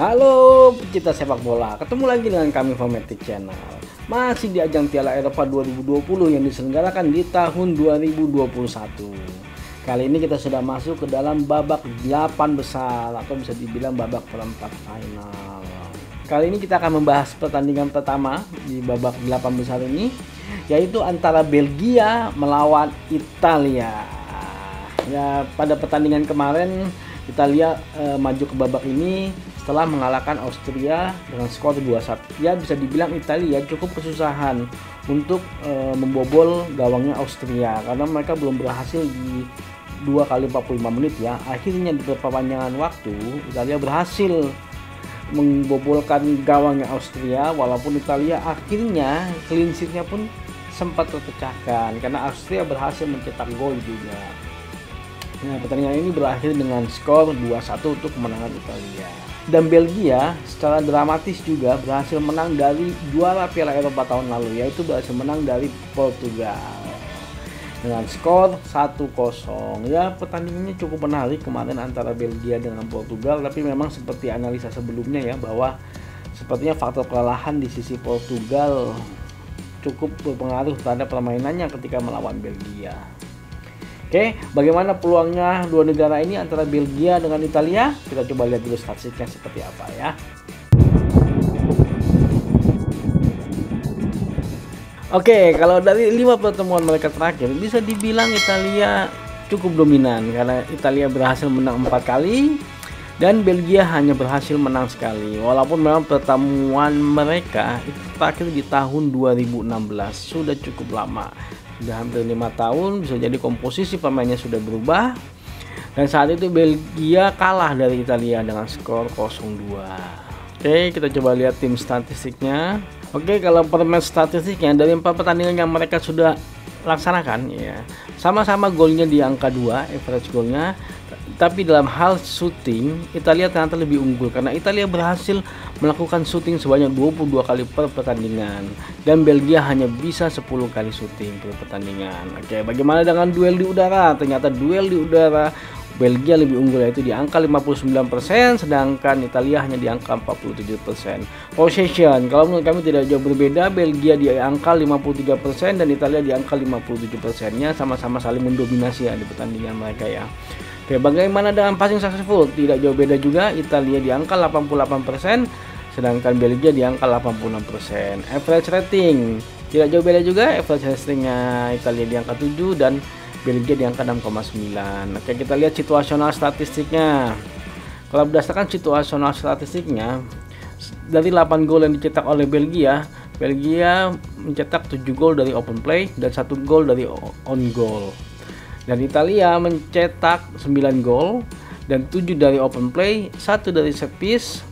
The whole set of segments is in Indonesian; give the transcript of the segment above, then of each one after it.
Halo pecinta sepak bola, ketemu lagi dengan kami Fometic Channel. Masih di ajang Piala Eropa 2020 yang diselenggarakan di tahun 2021. Kali ini kita sudah masuk ke dalam babak 8 besar atau bisa dibilang babak perempat final. Kali ini kita akan membahas pertandingan pertama di babak 8 besar ini, yaitu antara Belgia melawan Italia. Ya, pada pertandingan kemarin Italia maju ke babak ini setelah mengalahkan Austria dengan skor 2-1. Ya, bisa dibilang Italia cukup kesusahan untuk membobol gawangnya Austria karena mereka belum berhasil di 2 kali 45 menit ya. Akhirnya di perpanjangan waktu Italia berhasil membobolkan gawangnya Austria, walaupun Italia akhirnya clean sheet-nya pun sempat terpecahkan karena Austria berhasil mencetak gol juga. Nah, pertandingan ini berakhir dengan skor 2-1 untuk kemenangan Italia. Dan Belgia secara dramatis juga berhasil menang dari juara Piala Eropa tahun lalu, yaitu berhasil menang dari Portugal dengan skor 1-0. Ya, pertandingannya cukup menarik kemarin antara Belgia dengan Portugal, tapi memang seperti analisa sebelumnya ya, bahwa sepertinya faktor kelelahan di sisi Portugal cukup berpengaruh terhadap permainannya ketika melawan Belgia. Oke, bagaimana peluangnya dua negara ini antara Belgia dengan Italia? Kita coba lihat dulu statistiknya seperti apa ya. Oke, kalau dari 5 pertemuan mereka terakhir bisa dibilang Italia cukup dominan karena Italia berhasil menang 4 kali dan Belgia hanya berhasil menang sekali. Walaupun memang pertemuan mereka itu terakhir di tahun 2016, sudah cukup lama. Sudah hampir 5 tahun, bisa jadi komposisi pemainnya sudah berubah. Dan saat itu Belgia kalah dari Italia dengan skor 0-2. Oke, kita coba lihat tim statistiknya. Oke, kalau per match statistiknya dari 4 pertandingan yang mereka sudah laksanakan ya, sama-sama golnya di angka 2, average golnya. Tapi dalam hal shooting, Italia ternyata lebih unggul karena Italia berhasil melakukan shooting sebanyak 22 kali per pertandingan dan Belgia hanya bisa 10 kali shooting per pertandingan. Oke, bagaimana dengan duel di udara? Ternyata duel di udara Belgia lebih unggul, yaitu di angka 59%, sedangkan Italia hanya di angka 47%. Possession, kalau menurut kami tidak jauh berbeda, Belgia di angka 53% dan Italia di angka 57%-nya, sama-sama saling mendominasi ya di pertandingan mereka ya. Oke, bagaimana dengan passing successful? Tidak jauh beda juga, Italia di angka 88%, sedangkan Belgia di angka 86%. Average rating, tidak jauh beda juga, average ratingnya Italia di angka 7 dan Belgia di angka 6,9. Oke, kita lihat situasional statistiknya. Kalau berdasarkan situasional statistiknya, dari 8 gol yang dicetak oleh Belgia, Belgia mencetak 7 gol dari open play dan 1 gol dari on goal. Dan Italia mencetak 9 gol dan 7 dari open play, 1 dari set piece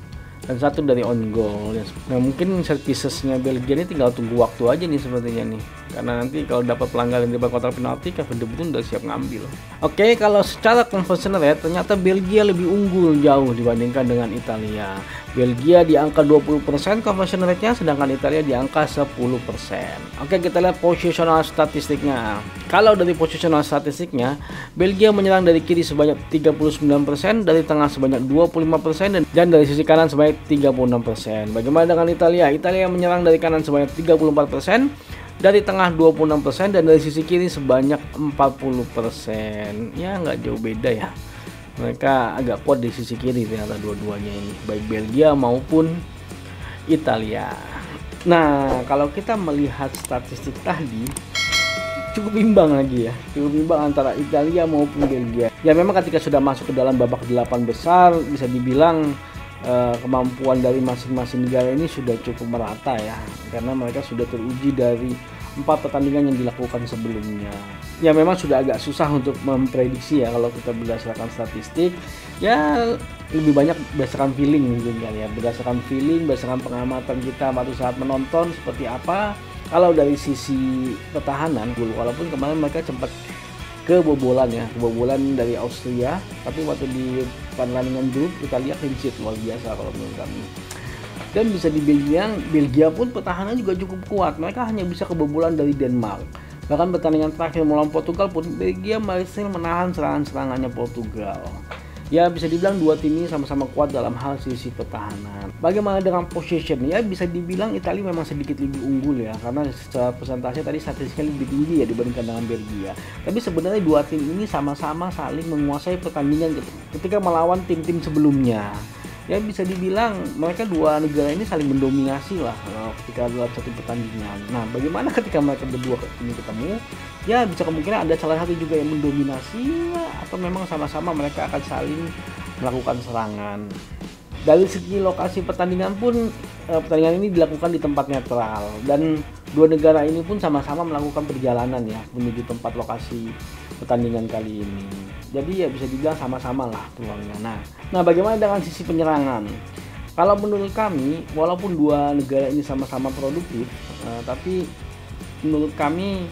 dan 1 dari on goal. Nah, mungkin set piecesnya Belgia ini tinggal tunggu waktu aja nih sepertinya nih, karena nanti kalau dapat pelanggaran di kotak penalti, Kevin De Bruyne udah siap ngambil. Oke, kalau secara conversion rate ternyata Belgia lebih unggul jauh dibandingkan dengan Italia. Belgia di angka 20% conversion rate-nya, sedangkan Italia di angka 10%. Oke, kita lihat positional statistiknya. Kalau dari positional statistiknya, Belgia menyerang dari kiri sebanyak 39%, dari tengah sebanyak 25% dan dari sisi kanan sebanyak 36%. Bagaimana dengan Italia? Italia menyerang dari kanan sebanyak 34%, dari tengah 26% dan dari sisi kiri sebanyak 40%. Ya, nggak jauh beda ya. Mereka agak kuat di sisi kiri ternyata dua-duanya ini, baik Belgia maupun Italia. Nah, kalau kita melihat statistik tadi cukup imbang lagi ya, cukup imbang antara Italia maupun Belgia. Ya, memang ketika sudah masuk ke dalam babak 8 besar bisa dibilang kemampuan dari masing-masing negara ini sudah cukup merata ya, karena mereka sudah teruji dari 4 pertandingan yang dilakukan sebelumnya. Ya, memang sudah agak susah untuk memprediksi ya kalau kita berdasarkan statistik. Ya, lebih banyak berdasarkan feeling mungkin kan ya, berdasarkan feeling, berdasarkan pengamatan kita pada saat menonton seperti apa. Kalau dari sisi pertahanan, walaupun kemarin mereka sempat kebobolan dari Austria, tapi waktu di pertandingan grup kita lihat clean sheet luar biasa kalau menurut kami. Dan bisa dibilang Belgia pun pertahanan juga cukup kuat, mereka hanya bisa kebobolan dari Denmark. Bahkan pertandingan terakhir melawan Portugal pun Belgia masih menahan serangan-serangannya Portugal. Ya bisa dibilang dua tim ini sama-sama kuat dalam hal sisi pertahanan. Bagaimana dengan possession? Ya bisa dibilang Italia memang sedikit lebih unggul ya, karena secara persentase tadi statistiknya lebih tinggi ya dibandingkan dengan Belgia. Tapi sebenarnya dua tim ini sama-sama saling menguasai pertandingan ketika melawan tim-tim sebelumnya. Ya bisa dibilang mereka dua negara ini saling mendominasi lah ketika dalam satu pertandingan. Nah, bagaimana ketika mereka berdua ini ketemu? Ya bisa kemungkinan ada salah satu juga yang mendominasi ya, atau memang sama-sama mereka akan saling melakukan serangan. Dari segi lokasi pertandingan pun pertandingan ini dilakukan di tempat netral dan dua negara ini pun sama-sama melakukan perjalanan ya menuju tempat lokasi pertandingan kali ini. Jadi ya bisa dibilang sama-sama lah peluangnya. Nah, bagaimana dengan sisi penyerangan? Kalau menurut kami, walaupun dua negara ini sama-sama produktif, tapi menurut kami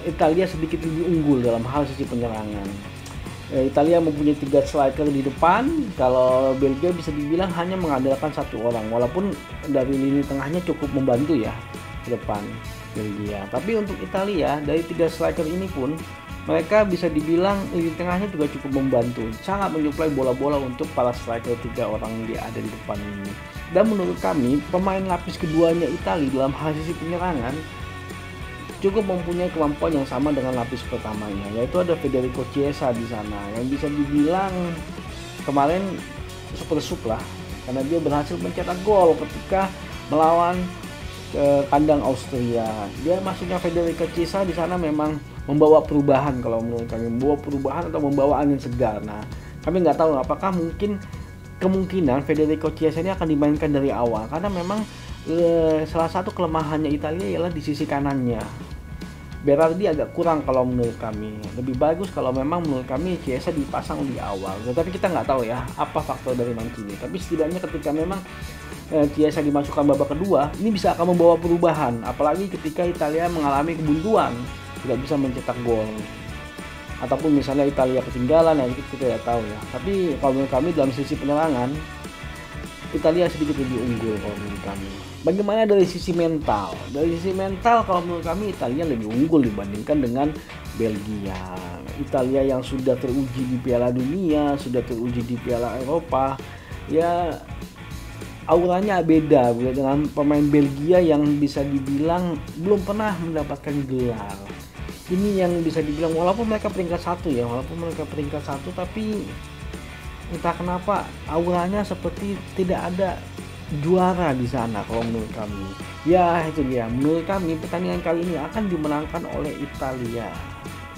Italia sedikit lebih unggul dalam hal sisi penyerangan. Italia mempunyai 3 striker di depan, kalau Belgia bisa dibilang hanya mengandalkan satu orang, walaupun dari lini tengahnya cukup membantu ya ke depan Belgia. Tapi untuk Italia dari 3 striker ini pun mereka bisa dibilang lini tengahnya juga cukup membantu, sangat menyuplai bola-bola untuk para striker 3 orang yang ada di depan ini. Dan menurut kami pemain lapis keduanya Italia dalam hal sisi penyerangan cukup mempunyai kemampuan yang sama dengan lapis pertamanya, yaitu ada Federico Chiesa di sana yang bisa dibilang kemarin super sub lah, karena dia berhasil mencetak gol ketika melawan kandang Austria. Dia maksudnya Federico Chiesa di sana memang membawa perubahan, kalau menurut kami membawa perubahan atau membawa angin segar. Nah, kami nggak tahu apakah mungkin kemungkinan Federico Chiesa ini akan dimainkan dari awal, karena memang salah satu kelemahannya Italia ialah di sisi kanannya. Berardi agak kurang kalau menurut kami. Lebih bagus kalau memang menurut kami Chiesa dipasang di awal. Tetapi kita nggak tahu ya apa faktor dari Mancini. Tapi setidaknya ketika memang Chiesa dimasukkan babak kedua, ini bisa akan membawa perubahan. Apalagi ketika Italia mengalami kebuntuan, tidak bisa mencetak gol. Ataupun misalnya Italia ketinggalan, ya itu kita tidak tahu ya. Tapi kalau menurut kami dalam sisi penerangan, Italia sedikit lebih unggul kalau menurut kami. Bagaimana dari sisi mental? Dari sisi mental kalau menurut kami Italia lebih unggul dibandingkan dengan Belgia. Italia yang sudah teruji di Piala Dunia, sudah teruji di Piala Eropa, ya auranya beda dengan pemain Belgia yang bisa dibilang belum pernah mendapatkan gelar. Ini yang bisa dibilang walaupun mereka peringkat 1 ya, tapi entah kenapa auranya seperti tidak ada juara di sana kalau menurut kami. Ya itu dia, menurut kami pertandingan kali ini akan dimenangkan oleh Italia.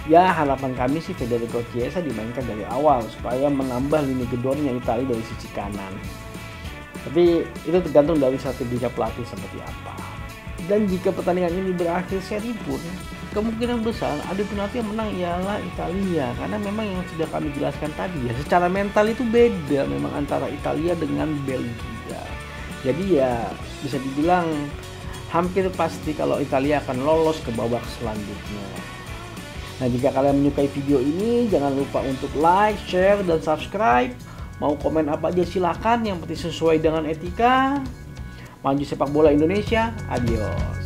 Ya harapan kami sih Federico Chiesa dimainkan dari awal supaya menambah lini gedornya Italia dari sisi kanan. Tapi itu tergantung dari strategi pelatih seperti apa. Dan jika pertandingan ini berakhir seri pun, kemungkinan besar adu penalti yang menang ialah Italia, karena memang yang sudah kami jelaskan tadi ya, secara mental itu beda memang antara Italia dengan Belgia. Jadi ya bisa dibilang hampir pasti kalau Italia akan lolos ke babak selanjutnya. Nah, jika kalian menyukai video ini jangan lupa untuk like, share, dan subscribe. Mau komen apa aja silakan, yang penting sesuai dengan etika. Maju sepak bola Indonesia, adios.